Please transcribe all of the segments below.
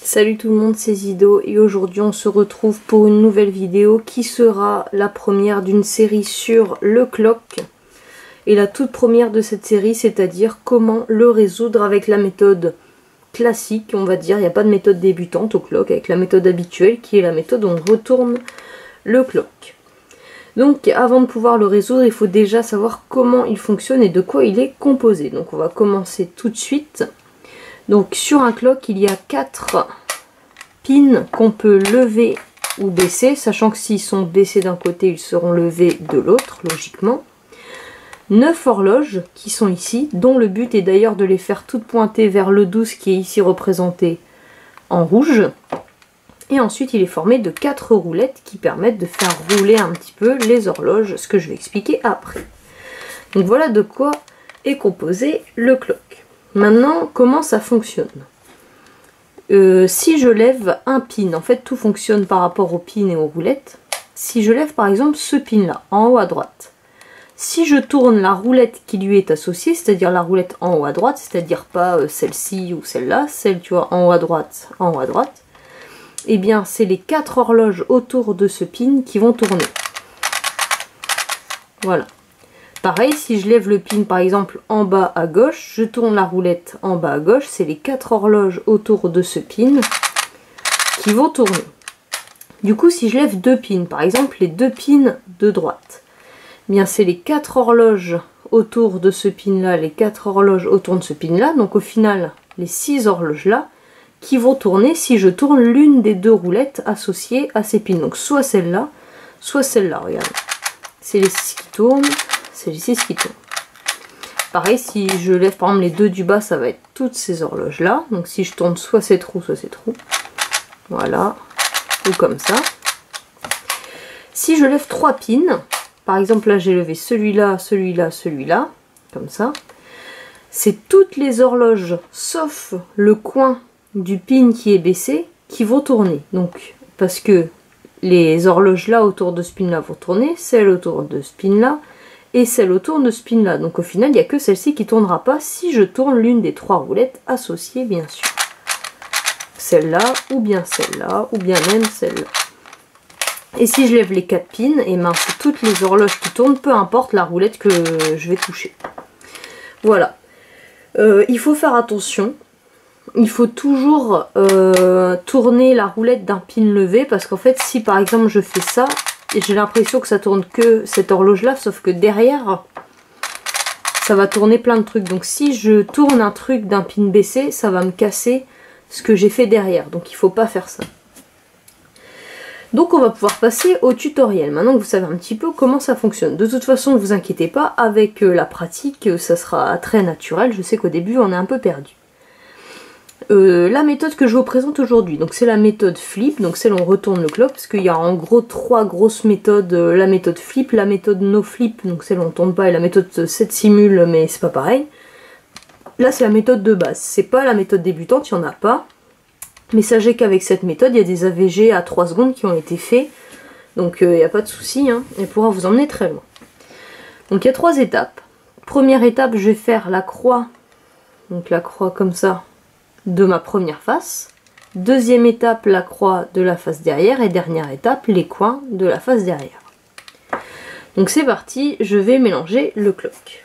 Salut tout le monde, c'est Zido et aujourd'hui on se retrouve pour une nouvelle vidéo qui sera la première d'une série sur le clock. Et la toute première de cette série, c'est-à-dire comment le résoudre avec la méthode classique, on va dire. Il n'y a pas de méthode débutante au clock, avec la méthode habituelle qui est la méthode où on retourne le clock. Donc avant de pouvoir le résoudre, il faut déjà savoir comment il fonctionne et de quoi il est composé. Donc on va commencer tout de suite. Donc sur un clock, il y a 4 pins qu'on peut lever ou baisser, sachant que s'ils sont baissés d'un côté, ils seront levés de l'autre, logiquement. 9 horloges qui sont ici, dont le but est d'ailleurs de les faire toutes pointer vers le 12 qui est ici représenté en rouge. Et ensuite, il est formé de 4 roulettes qui permettent de faire rouler un petit peu les horloges, ce que je vais expliquer après. Donc voilà de quoi est composé le clock. Maintenant, comment ça fonctionne? Si je lève un pin, en fait tout fonctionne par rapport aux pins et aux roulettes. Si je lève par exemple ce pin là, en haut à droite, si je tourne la roulette qui lui est associée, c'est-à-dire la roulette en haut à droite, c'est-à-dire pas celle-ci ou celle-là, celle tu vois en haut à droite, et bien c'est les 4 horloges autour de ce pin qui vont tourner. Voilà. Pareil, si je lève le pin par exemple en bas à gauche, je tourne la roulette en bas à gauche, c'est les 4 horloges autour de ce pin qui vont tourner. Du coup, si je lève 2 pins, par exemple les 2 pins de droite, eh bien c'est les 4 horloges autour de ce pin là, les 4 horloges autour de ce pin là, donc au final les 6 horloges là qui vont tourner si je tourne l'une des 2 roulettes associées à ces pins. Donc soit celle-là, soit celle-là, regardez. C'est les 6 qui tournent. C'est les 6 qui tournent. Pareil, si je lève par exemple les 2 du bas, ça va être toutes ces horloges là. Donc si je tourne soit cette roue, soit cette roue. Voilà. Ou comme ça. Si je lève 3 pins, par exemple là j'ai levé celui-là, celui-là, celui-là, comme ça. C'est toutes les horloges, sauf le coin du pin qui est baissé, qui vont tourner. Donc, parce que les horloges là autour de ce pin là vont tourner, celle autour de ce pin là, et celle autour de ce pin là. Donc au final, il n'y a que celle-ci qui ne tournera pas si je tourne l'une des 3 roulettes associées, bien sûr. Celle-là, ou bien celle-là, ou bien même celle-là. Et si je lève les 4 pins, et ben c'est toutes les horloges qui tournent, peu importe la roulette que je vais toucher. Voilà. Il faut faire attention. Il faut toujours tourner la roulette d'un pin levé, parce qu'en fait, si par exemple je fais ça, et j'ai l'impression que ça tourne que cette horloge là, sauf que derrière ça va tourner plein de trucs. Donc si je tourne un truc d'un pin baissé, ça va me casser ce que j'ai fait derrière, donc il faut pas faire ça. Donc on va pouvoir passer au tutoriel, maintenant que vous savez un petit peu comment ça fonctionne. De toute façon, ne vous inquiétez pas, avec la pratique ça sera très naturel. Je sais qu'au début on est un peu perdu. La méthode que je vous présente aujourd'hui, donc c'est la méthode flip, donc celle où on retourne le clock, parce qu'il y a en gros 3 grosses méthodes, la méthode flip, la méthode no flip, donc celle où on tourne pas, et la méthode set simule, mais c'est pas pareil. Là c'est la méthode de base, c'est pas la méthode débutante, il n'y en a pas, mais sachez qu'avec cette méthode, il y a des AVG à 3 secondes qui ont été faits, donc il n'y a pas de souci, hein, elle pourra vous emmener très loin. Donc il y a 3 étapes. Première étape, je vais faire la croix, donc la croix comme ça, de ma première face. Deuxième étape, la croix de la face derrière. Et dernière étape, les coins de la face derrière. Donc c'est parti, je vais mélanger le clock.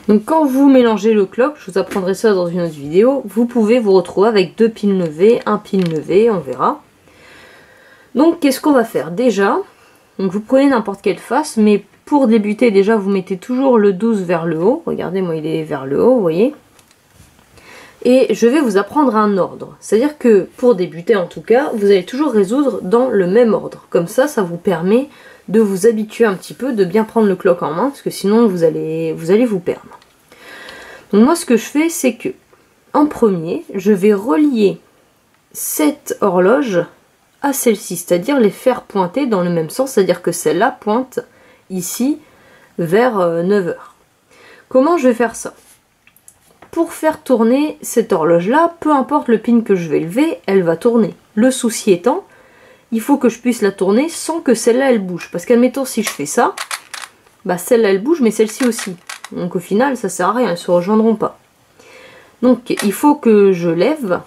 Donc quand vous mélangez le clock, je vous apprendrai ça dans une autre vidéo, vous pouvez vous retrouver avec 2 pins levés, un pin levé, on verra. Donc qu'est-ce qu'on va faire? Déjà, donc vous prenez n'importe quelle face, mais pour débuter déjà vous mettez toujours le 12 vers le haut. Regardez, moi il est vers le haut, vous voyez. Et je vais vous apprendre un ordre. C'est-à-dire que pour débuter en tout cas, vous allez toujours résoudre dans le même ordre. Comme ça, ça vous permet de vous habituer un petit peu, de bien prendre le clock en main, parce que sinon vous allez vous perdre. Donc moi ce que je fais, c'est que en premier, je vais relier cette horloge à celle-ci, c'est-à-dire les faire pointer dans le même sens, c'est-à-dire que celle-là pointe ici vers 9h. Comment je vais faire ça? Pour faire tourner cette horloge là, peu importe le pin que je vais lever, elle va tourner. Le souci étant, il faut que je puisse la tourner sans que celle-là elle bouge. Parce qu'admettons si je fais ça, bah celle-là elle bouge mais celle-ci aussi. Donc au final ça sert à rien, elles ne se rejoindront pas. Donc il faut que je lève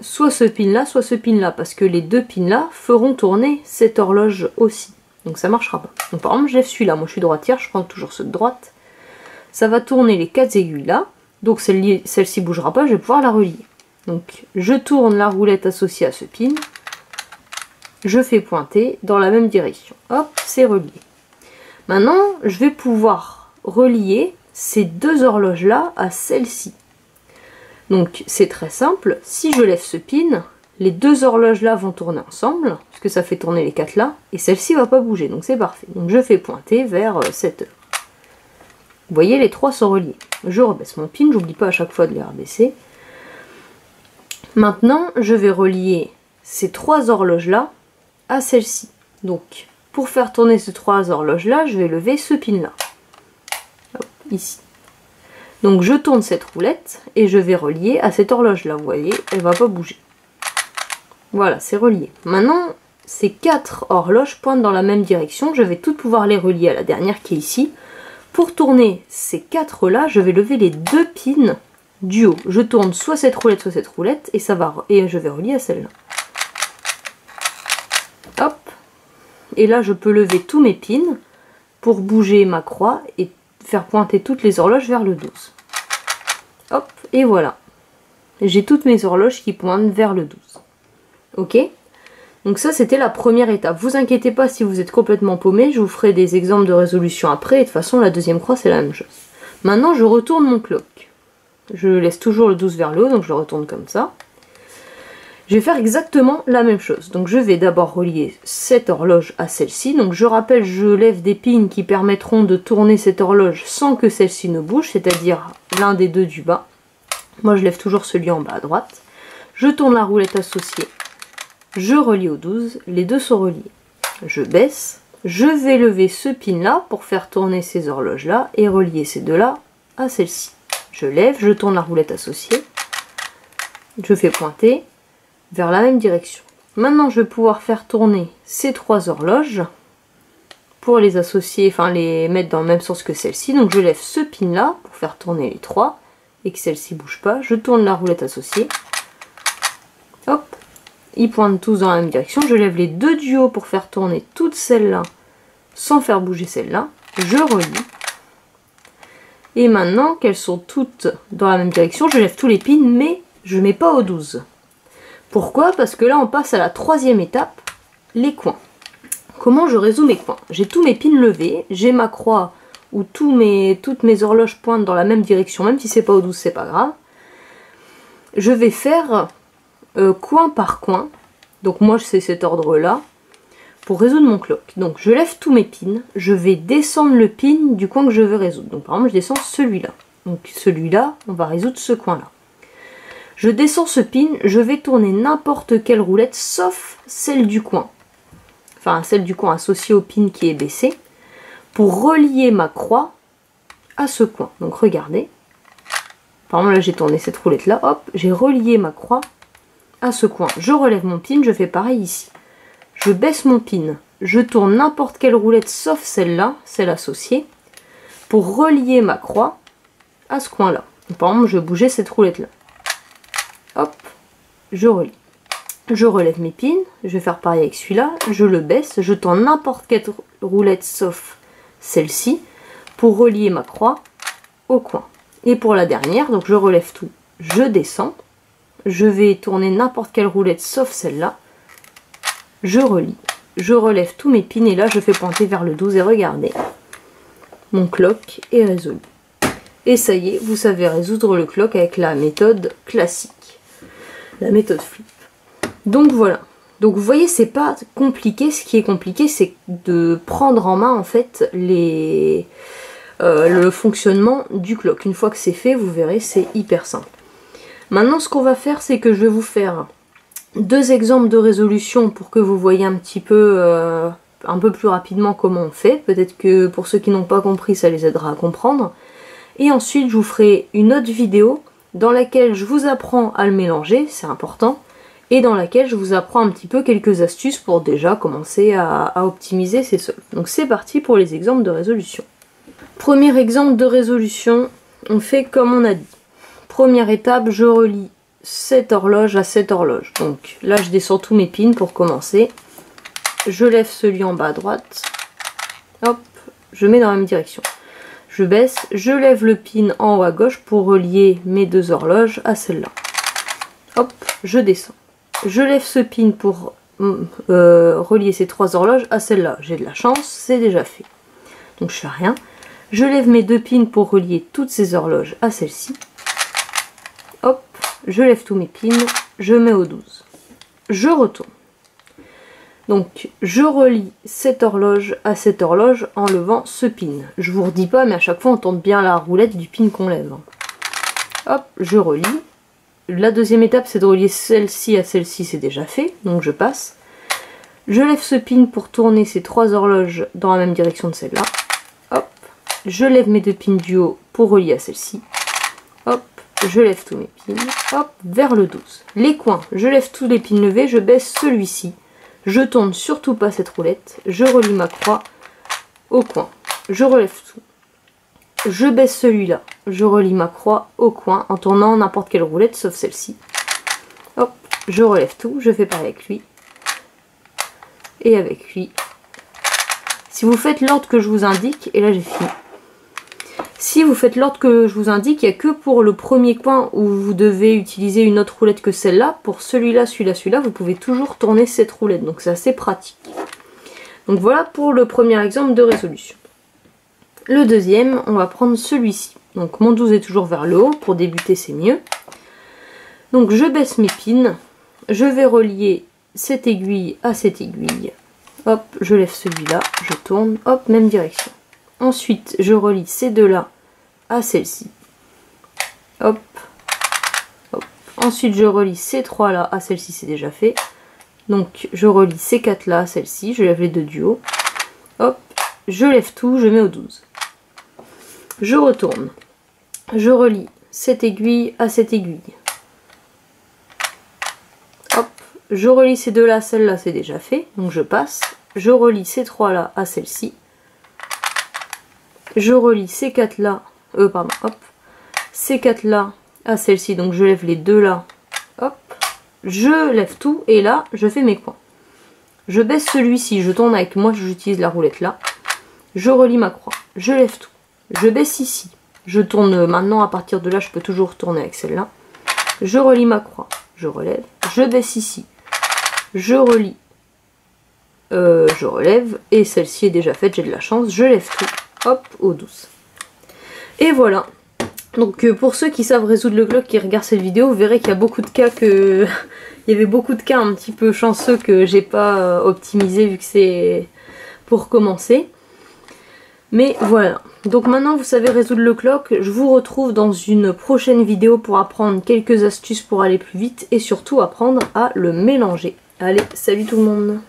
soit ce pin-là, soit ce pin-là, parce que les deux pins-là feront tourner cette horloge aussi. Donc ça marchera pas. Donc par exemple, je lève celui-là, moi je suis droitière, je prends toujours ceux de droite. Ça va tourner les 4 aiguilles là, donc celle-ci bougera pas, je vais pouvoir la relier. Donc je tourne la roulette associée à ce pin, je fais pointer dans la même direction. Hop, c'est relié. Maintenant, je vais pouvoir relier ces deux horloges-là à celle-ci. Donc c'est très simple, si je lève ce pin, les deux horloges-là vont tourner ensemble, parce que ça fait tourner les 4 là, et celle-ci va pas bouger, donc c'est parfait. Donc je fais pointer vers 7 heures. Vous voyez, les 3 sont reliés. Je rebaisse mon pin, j'oublie pas à chaque fois de les rebaisser. Maintenant, je vais relier ces 3 horloges-là à celle-ci. Donc, pour faire tourner ces 3 horloges-là, je vais lever ce pin-là. Ici. Donc, je tourne cette roulette et je vais relier à cette horloge-là. Vous voyez, elle va pas bouger. Voilà, c'est relié. Maintenant, ces 4 horloges pointent dans la même direction. Je vais toutes pouvoir les relier à la dernière qui est ici. Pour tourner ces 4 là, je vais lever les 2 pins du haut. Je tourne soit cette roulette, et je vais relier à celle-là. Hop. Et là, je peux lever tous mes pins pour bouger ma croix et faire pointer toutes les horloges vers le 12. Hop, et voilà. J'ai toutes mes horloges qui pointent vers le 12. Ok ? Donc ça, c'était la première étape. Vous inquiétez pas si vous êtes complètement paumé, je vous ferai des exemples de résolution après, et de toute façon, la deuxième croix, c'est la même chose. Maintenant, je retourne mon clock. Je laisse toujours le 12 vers le haut, donc je le retourne comme ça. Je vais faire exactement la même chose. Donc je vais d'abord relier cette horloge à celle-ci. Donc je rappelle, je lève des pins qui permettront de tourner cette horloge sans que celle-ci ne bouge, c'est-à-dire l'un des deux du bas. Moi, je lève toujours celui en bas à droite. Je tourne la roulette associée. Je relie au 12, les deux sont reliés. Je baisse, je vais lever ce pin là pour faire tourner ces horloges là et relier ces deux là à celle-ci. Je lève, je tourne la roulette associée, je fais pointer vers la même direction. Maintenant je vais pouvoir faire tourner ces 3 horloges pour les associer, enfin les mettre dans le même sens que celle-ci. Donc je lève ce pin là pour faire tourner les 3 et que celle-ci bouge pas. Je tourne la roulette associée, hop. Ils pointent tous dans la même direction. Je lève les 2 du haut pour faire tourner toutes celles-là sans faire bouger celle-là. Je relie. Et maintenant qu'elles sont toutes dans la même direction, je lève tous les pins, mais je ne mets pas au 12. Pourquoi? Parce que là, on passe à la 3e étape, les coins. Comment je résous mes coins? J'ai tous mes pins levés, j'ai ma croix où toutes mes horloges pointent dans la même direction, même si c'est pas au 12, c'est pas grave. Je vais faire coin par coin, donc moi c'est cet ordre là pour résoudre mon clock. Donc je lève tous mes pins, je vais descendre le pin du coin que je veux résoudre. Donc par exemple je descends celui-là, donc celui-là on va résoudre ce coin là. Je descends ce pin, je vais tourner n'importe quelle roulette sauf celle du coin, enfin celle du coin associée au pin qui est baissé, pour relier ma croix à ce coin. Donc regardez, par exemple là j'ai tourné cette roulette là, hop, j'ai relié ma croix à ce coin. Je relève mon pin, je fais pareil ici. Je baisse mon pin, je tourne n'importe quelle roulette sauf celle-là, celle associée, pour relier ma croix à ce coin-là. Par exemple, je vais bouger cette roulette-là. Hop, je relie. Je relève mes pins, je vais faire pareil avec celui-là, je le baisse, je tourne n'importe quelle roulette sauf celle-ci, pour relier ma croix au coin. Et pour la dernière, donc je relève tout, je descends. Je vais tourner n'importe quelle roulette sauf celle-là. Je relie. Je relève tous mes pins et là je fais pointer vers le 12 et regardez. Mon clock est résolu. Et ça y est, vous savez résoudre le clock avec la méthode classique. La méthode flip. Donc voilà. Donc vous voyez, c'est pas compliqué. Ce qui est compliqué, c'est de prendre en main en fait le fonctionnement du clock. Une fois que c'est fait, vous verrez, c'est hyper simple. Maintenant, ce qu'on va faire, c'est que je vais vous faire 2 exemples de résolution pour que vous voyez un petit peu, un peu plus rapidement comment on fait. Peut-être que pour ceux qui n'ont pas compris, ça les aidera à comprendre. Et ensuite, je vous ferai une autre vidéo dans laquelle je vous apprends à le mélanger, c'est important, et dans laquelle je vous apprends un petit peu quelques astuces pour déjà commencer à optimiser ces soldes. Donc c'est parti pour les exemples de résolution. Premier exemple de résolution, on fait comme on a dit. Première étape, je relie cette horloge à cette horloge. Donc là je descends tous mes pins pour commencer. Je lève celui en bas à droite. Hop, je mets dans la même direction. Je baisse, je lève le pin en haut à gauche pour relier mes deux horloges à celle-là. Hop, je descends. Je lève ce pin pour relier ces trois horloges à celle-là. J'ai de la chance, c'est déjà fait. Donc je fais rien. Je lève mes deux pins pour relier toutes ces horloges à celle-ci. Hop, je lève tous mes pins, je mets au 12. Je retourne. Donc je relie cette horloge à cette horloge en levant ce pin. Je vous redis pas, mais à chaque fois on tente bien la roulette du pin qu'on lève. Hop, je relie. La deuxième étape c'est de relier celle-ci à celle-ci, c'est déjà fait, donc je passe. Je lève ce pin pour tourner ces trois horloges dans la même direction de celle-là. Hop, je lève mes deux pins du haut pour relier à celle-ci. Hop, je lève tous mes pins, hop, vers le 12. Les coins, je lève tous les pins levés, je baisse celui-ci. Je tourne surtout pas cette roulette, je relie ma croix au coin. Je relève tout. Je baisse celui-là, je relie ma croix au coin en tournant n'importe quelle roulette sauf celle-ci. Hop, je relève tout, je fais pareil avec lui. Et avec lui. Si vous faites l'ordre que je vous indique, et là j'ai fini. Si vous faites l'ordre que je vous indique, il n'y a que pour le premier coin où vous devez utiliser une autre roulette que celle-là. Pour celui-là, celui-là, celui-là, vous pouvez toujours tourner cette roulette. Donc c'est assez pratique. Donc voilà pour le premier exemple de résolution. Le deuxième, on va prendre celui-ci. Donc mon 12 est toujours vers le haut. Pour débuter, c'est mieux. Donc je baisse mes pins. Je vais relier cette aiguille à cette aiguille. Hop, je lève celui-là, je tourne. Hop, même direction. Ensuite, je relie ces deux-là à celle-ci. Hop, hop. Ensuite, je relie ces trois-là à celle-ci, c'est déjà fait. Donc, je relie ces quatre-là à celle-ci. Je lève les deux du haut. Hop, je lève tout, je mets au 12. Je retourne. Je relie cette aiguille à cette aiguille. Hop, je relie ces deux-là à celle-là, c'est déjà fait. Donc, je passe. Je relie ces trois-là à celle-ci. Je relie ces quatre là, hop, ces quatre là à celle-ci, donc je lève les deux là, hop, je lève tout et là je fais mes coins. Je baisse celui-ci, je tourne avec moi, j'utilise la roulette là, je relie ma croix, je lève tout, je baisse ici, je tourne maintenant à partir de là, je peux toujours tourner avec celle-là, je relie ma croix, je relève, je baisse ici, je relie, je relève et celle-ci est déjà faite, j'ai de la chance, je lève tout. Hop, au 12. Et voilà. Donc pour ceux qui savent résoudre le clock, qui regardent cette vidéo, vous verrez qu'il y a beaucoup de cas il y avait beaucoup de cas un petit peu chanceux que j'ai pas optimisé vu que c'est pour commencer. Mais voilà. Donc maintenant vous savez résoudre le clock. Je vous retrouve dans une prochaine vidéo pour apprendre quelques astuces pour aller plus vite et surtout apprendre à le mélanger. Allez, salut tout le monde!